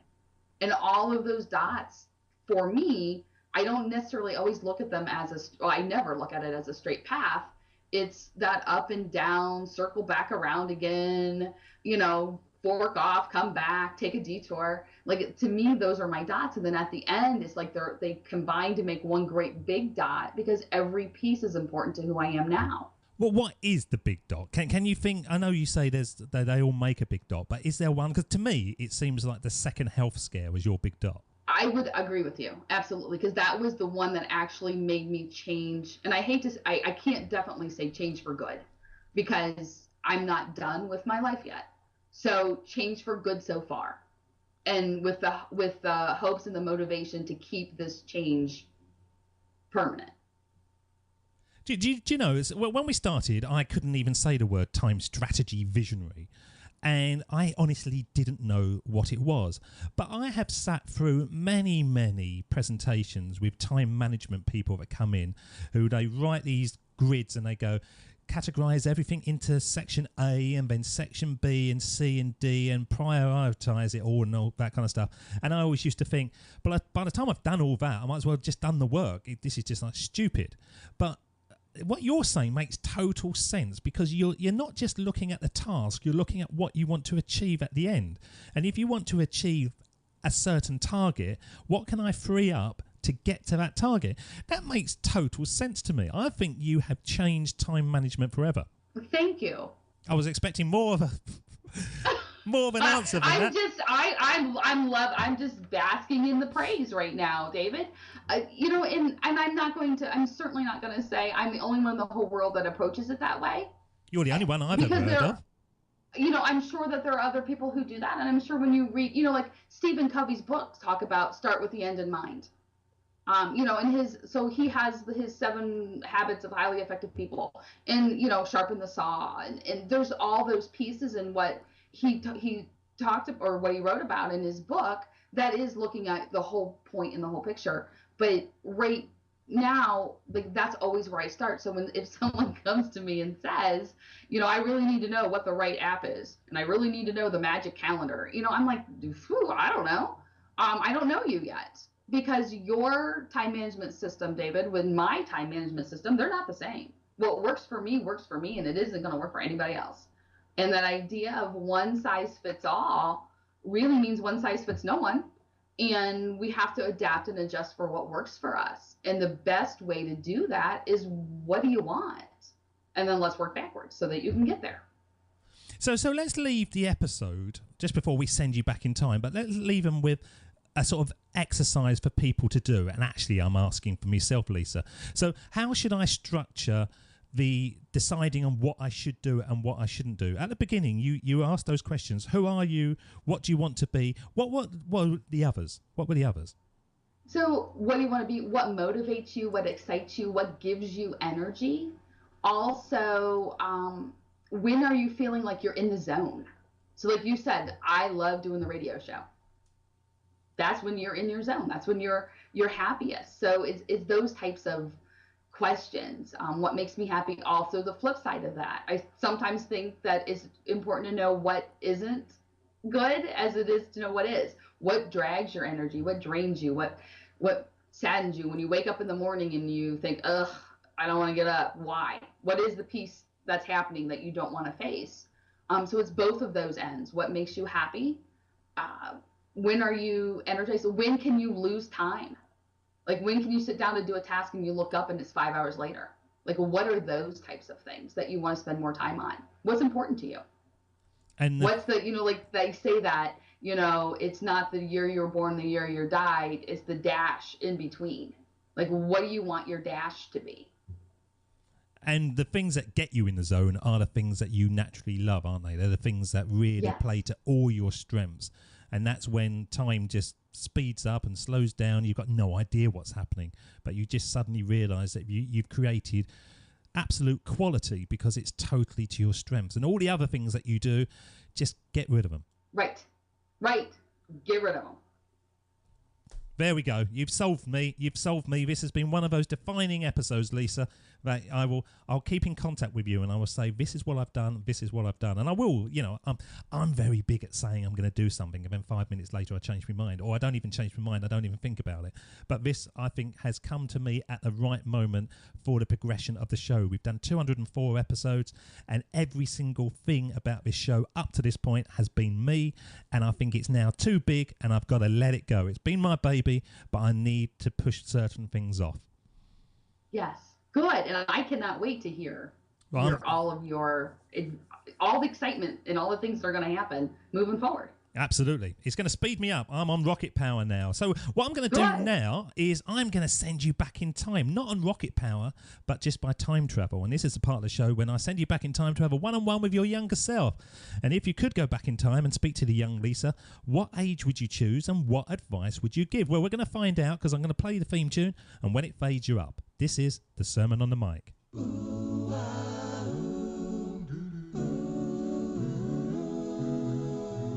And all of those dots, for me, I don't necessarily always look at them as I never look at it as a straight path. It's that up and down, circle back around again, you know, fork off, come back, take a detour. Like, to me, those are my dots. And then at the end, it's like they combine to make one great big dot, because every piece is important to who I am now. Well, what is the big dot? Can you think? I know you say they all make a big dot, but is there one? Because to me, it seems like the second health scare was your big dot. I would agree with you, absolutely, because that was the one that actually made me change. And I can't definitely say change for good, because I'm not done with my life yet. So change for good so far, and with the hopes and the motivation to keep this change permanent. Do you know, when we started, I couldn't even say the word time strategy visionary. And I honestly didn't know what it was. But I have sat through many, many presentations with time management people that come in, who they write these grids and they go, categorize everything into section A and then section B and C and D and prioritize it all and all that kind of stuff. And I always used to think, but by the time I've done all that, I might as well have just done the work. This is just like stupid. But what you're saying makes total sense, because you're not just looking at the task, you're looking at what you want to achieve at the end. And if you want to achieve a certain target, what can I free up to get to that target? That makes total sense to me. I think you have changed time management forever. Thank you. I was expecting more of an answer than that. I'm just basking in the praise right now, David. You know, and I'm certainly not going to say I'm the only one in the whole world that approaches it that way. You're the only one I've ever heard of. You know, I'm sure that there are other people who do that. And I'm sure when you read, you know, like Stephen Covey's books talk about start with the end in mind. You know, and he has his 7 habits of highly effective people, and, you know, sharpen the saw. And there's all those pieces in what he talked or what he wrote about in his book, that is looking at the whole point and the whole picture. But right now, like, that's always where I start. So if someone comes to me and says, I really need to know what the right app is, and I really need to know the magic calendar, I'm like, I don't know. I don't know you yet, because your time management system, David, with my time management system, they're not the same. What works for me, and it isn't going to work for anybody else. And that idea of one size fits all really means one size fits no one. And we have to adapt and adjust for what works for us. And the best way to do that is, what do you want? And then let's work backwards so that you can get there. So let's leave the episode just before we send you back in time, but let's leave them with a sort of exercise for people to do. And actually, I'm asking for myself, Lisa. So how should I structure the deciding on what I should do and what I shouldn't do? At the beginning, you asked those questions. Who are you? What do you want to be? What were the others? What were the others? So what do you want to be? What motivates you? What excites you? What gives you energy? Also, when are you feeling like you're in the zone? So like you said, I love doing the radio show. That's when you're in your zone. That's when you're happiest. So it's those types of questions. What makes me happy? Also, the flip side of that, I sometimes think that it's important to know what isn't good as it is to know what is. What drags your energy? What drains you? What saddens you when you wake up in the morning and you think, ugh, I don't want to get up? Why? What is the piece that's happening that you don't want to face? So it's both of those ends. What makes you happy? When are you energized? When can you lose time? Like, when can you sit down to do a task and you look up and it's 5 hours later? Like, what are those types of things that you want to spend more time on? What's important to you? And what's the, like they say that, it's not the year you were born, the year you died, it's the dash in between. Like, what do you want your dash to be? And the things that get you in the zone are the things that you naturally love, aren't they? They're the things that really play to all your strengths. And that's when time just speeds up and slows down. You've got no idea what's happening, but you just suddenly realise that you've created absolute quality because it's totally to your strengths. And all the other things that you do, just get rid of them. Right. Get rid of them. There we go. You've solved me. This has been one of those defining episodes, Lisa, that I'll keep in contact with you and I will say, this is what I've done, this is what I've done. And I will, I'm very big at saying I'm going to do something and then 5 minutes later I change my mind, or I don't even change my mind, I don't even think about it. But this, I think, has come to me at the right moment for the progression of the show. We've done 204 episodes and every single thing about this show up to this point has been me, and I think it's now too big and I've got to let it go. It's been my baby, but I need to push certain things off. Yes. Good. And I cannot wait to hear all the excitement and all the things that are going to happen moving forward. Absolutely. It's going to speed me up. I'm on rocket power now. So what I'm going to do now is I'm going to send you back in time, not on rocket power, but just by time travel. And this is the part of the show when I send you back in time to have a one-on-one with your younger self. And if you could go back in time and speak to the young Lisa, what age would you choose and what advice would you give? Well, we're going to find out because I'm going to play the theme tune, and when it fades, you're up. This is the Sermon on the Mic.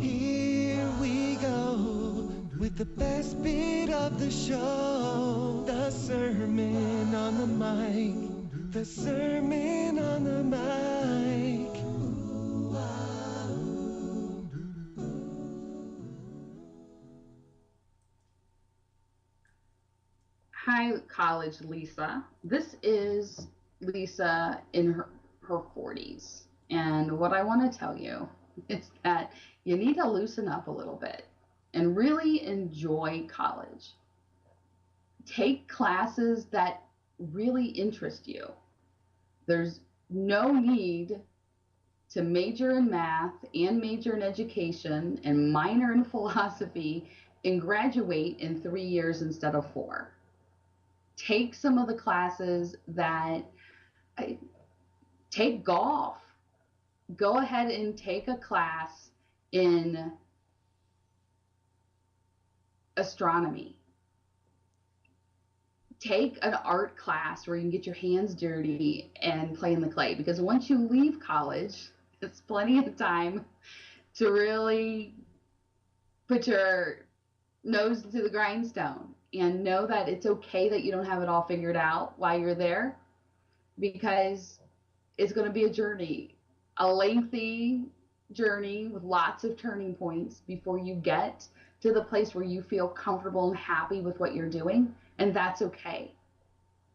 Here we go with the best bit of the show, the Sermon on the Mic, the Sermon on the Mic. Hi, college Lisa. This is Lisa in her 40s. And what I want to tell you is that you need to loosen up a little bit and really enjoy college. Take classes that really interest you. There's no need to major in math and major in education and minor in philosophy and graduate in 3 years instead of 4. Take some of the classes that take golf. Go ahead and take a class in astronomy. Take an art class where you can get your hands dirty and play in the clay, because once you leave college, it's plenty of time to really put your nose to the grindstone and know that it's okay that you don't have it all figured out while you're there, because it's going to be a journey, a lengthy journey with lots of turning points before you get to the place where you feel comfortable and happy with what you're doing, and that's okay.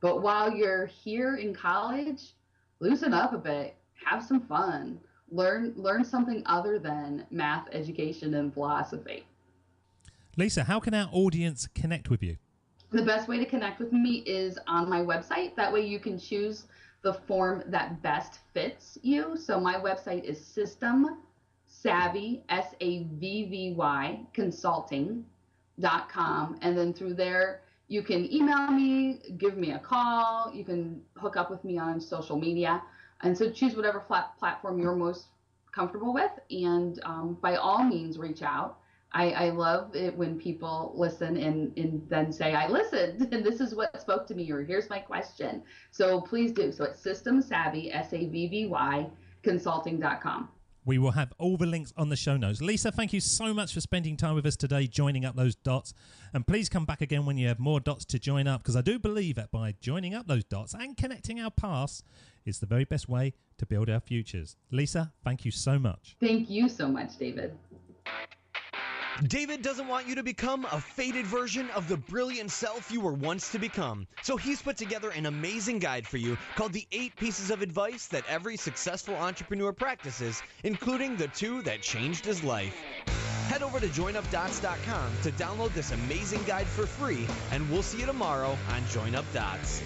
But while you're here in college, loosen up a bit, have some fun, learn something other than math, education, and philosophy. Lisa, how can our audience connect with you? The best way to connect with me is on my website. That way you can choose the form that best fits you. So my website is System Savvy, SAVVY, consulting.com. And then through there, you can email me, give me a call, you can hook up with me on social media. And so choose whatever platform you're most comfortable with. And by all means, reach out. I love it when people listen and then say, I listened and this is what spoke to me, or here's my question. So please do. So it's System Savvy, SAVVY, consulting.com. We will have all the links on the show notes. Lisa, thank you so much for spending time with us today, joining up those dots. And please come back again when you have more dots to join up, because I do believe that by joining up those dots and connecting our pasts, it's the very best way to build our futures. Lisa, thank you so much. Thank you so much, David. David doesn't want you to become a faded version of the brilliant self you were once to become. So he's put together an amazing guide for you called the 8 Pieces of Advice that every successful entrepreneur practices, including the 2 that changed his life. Head over to joinupdots.com to download this amazing guide for free, and we'll see you tomorrow on Join Up Dots.